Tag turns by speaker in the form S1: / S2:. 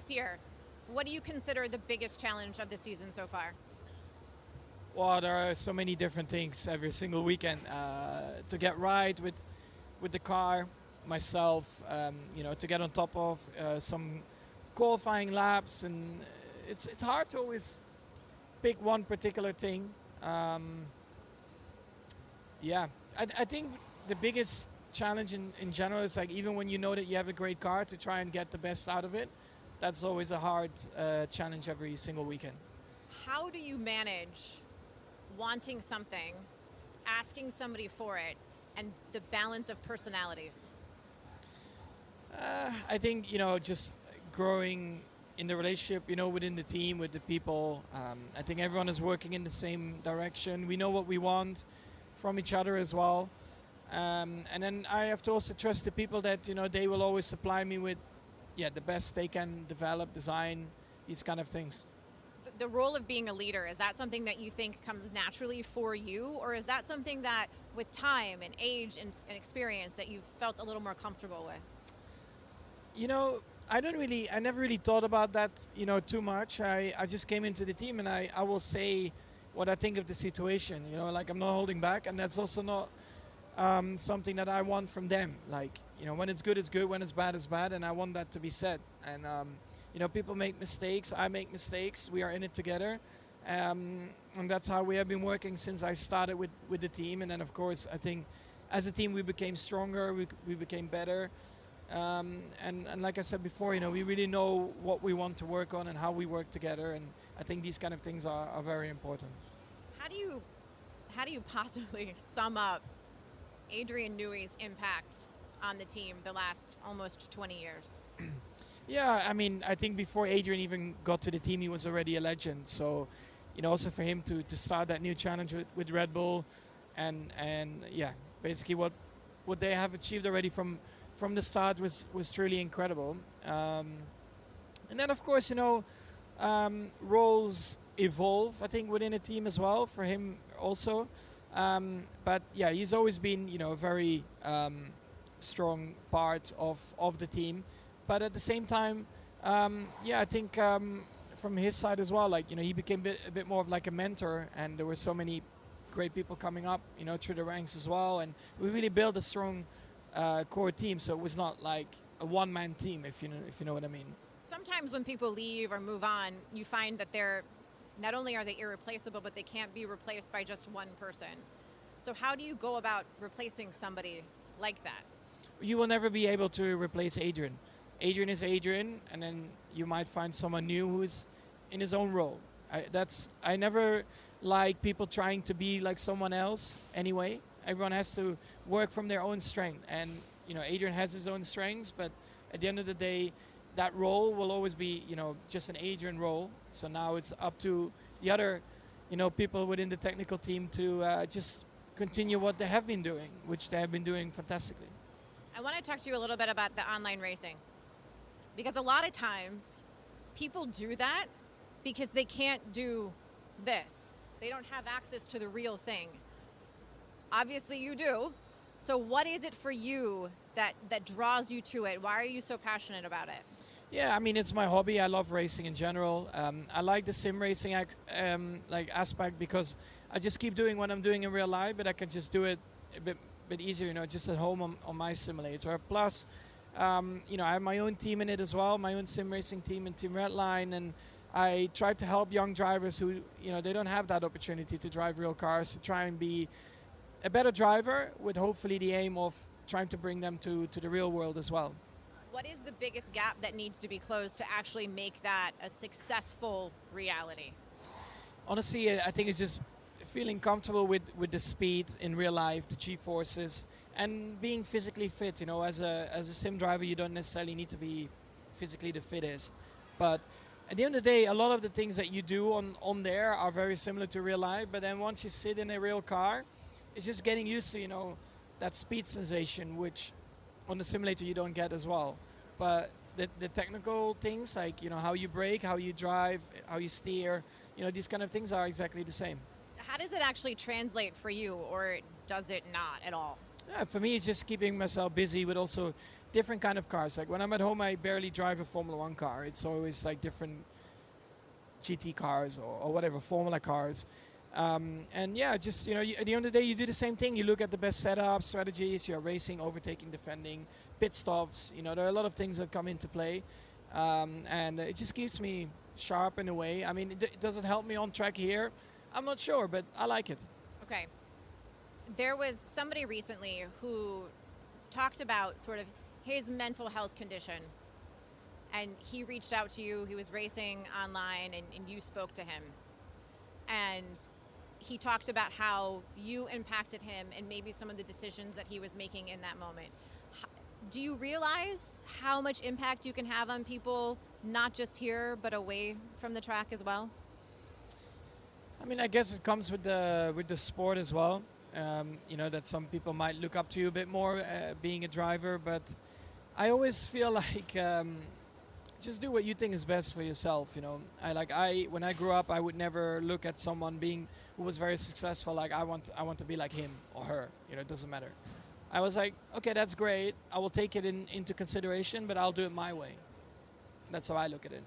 S1: this year, what do you consider the biggest challenge of the season so far?
S2: Well, there are so many different things every single weekend to get right with the car, myself, to get on top of some qualifying laps, and it's hard to always pick one particular thing. Um, yeah, I think the biggest challenge in general is like even when you know that you have a great car to try and get the best out of it. That's always a hard challenge every single weekend.
S1: How do you manage wanting something, asking somebody for it, and the balance of personalities?
S2: I think just growing in the relationship, within the team, with the people. I think everyone is working in the same direction. We know what we want from each other as well, and then I have to also trust the people that they will always supply me with, the best they can develop, design, these kind of things.
S1: The role of being a leader, is that something that you think comes naturally for you, or is that something that with time and age and experience that you've felt a little more comfortable with?
S2: I never really thought about that, too much. I just came into the team and I will say what I think of the situation, like I'm not holding back, and that's also not something that I want from them. Like, when it's good, when it's bad, and I want that to be said. And, people make mistakes, I make mistakes, we are in it together. And that's how we have been working since I started with the team. And then, of course, I think as a team we became stronger, we became better. And like I said before, we really know what we want to work on and how we work together. And I think these kind of things are very important.
S1: How do you possibly sum up Adrian Newey's impact on the team the last almost 20 years?
S2: Yeah, I mean, I think before Adrian even got to the team, he was already a legend. So, also for him to start that new challenge with Red Bull, and yeah, basically what they have achieved already from the start was truly incredible. And then, of course, roles evolve, I think, within a team as well for him also. But yeah, he's always been, a very strong part of the team. But at the same time, I think from his side as well, like, he became a bit more of like a mentor, and there were so many great people coming up, through the ranks as well. And we really built a strong core team, so it was not like a one-man team, if you know what I mean.
S1: Sometimes when people leave or move on, you find that they're not only are they irreplaceable, but they can't be replaced by just one person. So how do you go about replacing somebody like that?
S2: You will never be able to replace Adrian. Adrian is Adrian, and then you might find someone new who's in his own role. I never like people trying to be like someone else anyway. Everyone has to work from their own strength, and Adrian has his own strengths, but at the end of the day, that role will always be just an Adrian role. So now it's up to the other people within the technical team to just continue what they have been doing, which they have been doing fantastically.
S1: I want to talk to you a little bit about the online racing, because a lot of times people do that because they can't do this. They don't have access to the real thing. Obviously you do. So what is it for you that draws you to it? Why are you so passionate about it?
S2: Yeah, I mean, it's my hobby. I love racing in general. I like the sim racing aspect because I just keep doing what I'm doing in real life, but I can just do it a bit easier, just at home on my simulator. Plus, I have my own team in it as well, my own sim racing team and Team Redline, and I try to help young drivers who, they don't have that opportunity to drive real cars, to try and be a better driver, with hopefully the aim of trying to bring them to the real world as well.
S1: What is the biggest gap that needs to be closed to actually make that a successful reality?
S2: Honestly, I think it's just feeling comfortable with the speed in real life, the G-forces, and being physically fit. As a sim driver, you don't necessarily need to be physically the fittest. But at the end of the day, a lot of the things that you do on there are very similar to real life. But then once you sit in a real car, it's just getting used to, that speed sensation, which on the simulator you don't get as well. But the technical things, like, how you brake, how you drive, how you steer, these kind of things are exactly the same.
S1: How does it actually translate for you, or does it not at all?
S2: Yeah, for me, it's just keeping myself busy with also different kind of cars. Like when I'm at home, I barely drive a Formula One car. It's always like different GT cars or whatever Formula cars. And yeah, just at the end of the day, you do the same thing. You look at the best setups, strategies. You're racing, overtaking, defending, pit stops. There are a lot of things that come into play, and it just keeps me sharp in a way. I mean, does it help me on track here? I'm not sure, but I like it.
S1: Okay. There was somebody recently who talked about sort of his mental health condition, and he reached out to you. He was racing online, and you spoke to him. And he talked about how you impacted him and maybe some of the decisions that he was making in that moment. Do you realize how much impact you can have on people, not just here, but away from the track as well?
S2: I mean, I guess it comes with the sport as well. That some people might look up to you a bit more being a driver, but I always feel like just do what you think is best for yourself. When I grew up, I would never look at someone who was very successful. Like I want to be like him or her. It doesn't matter. I was like, okay, that's great. I will take it into consideration, but I'll do it my way. That's how I look at it.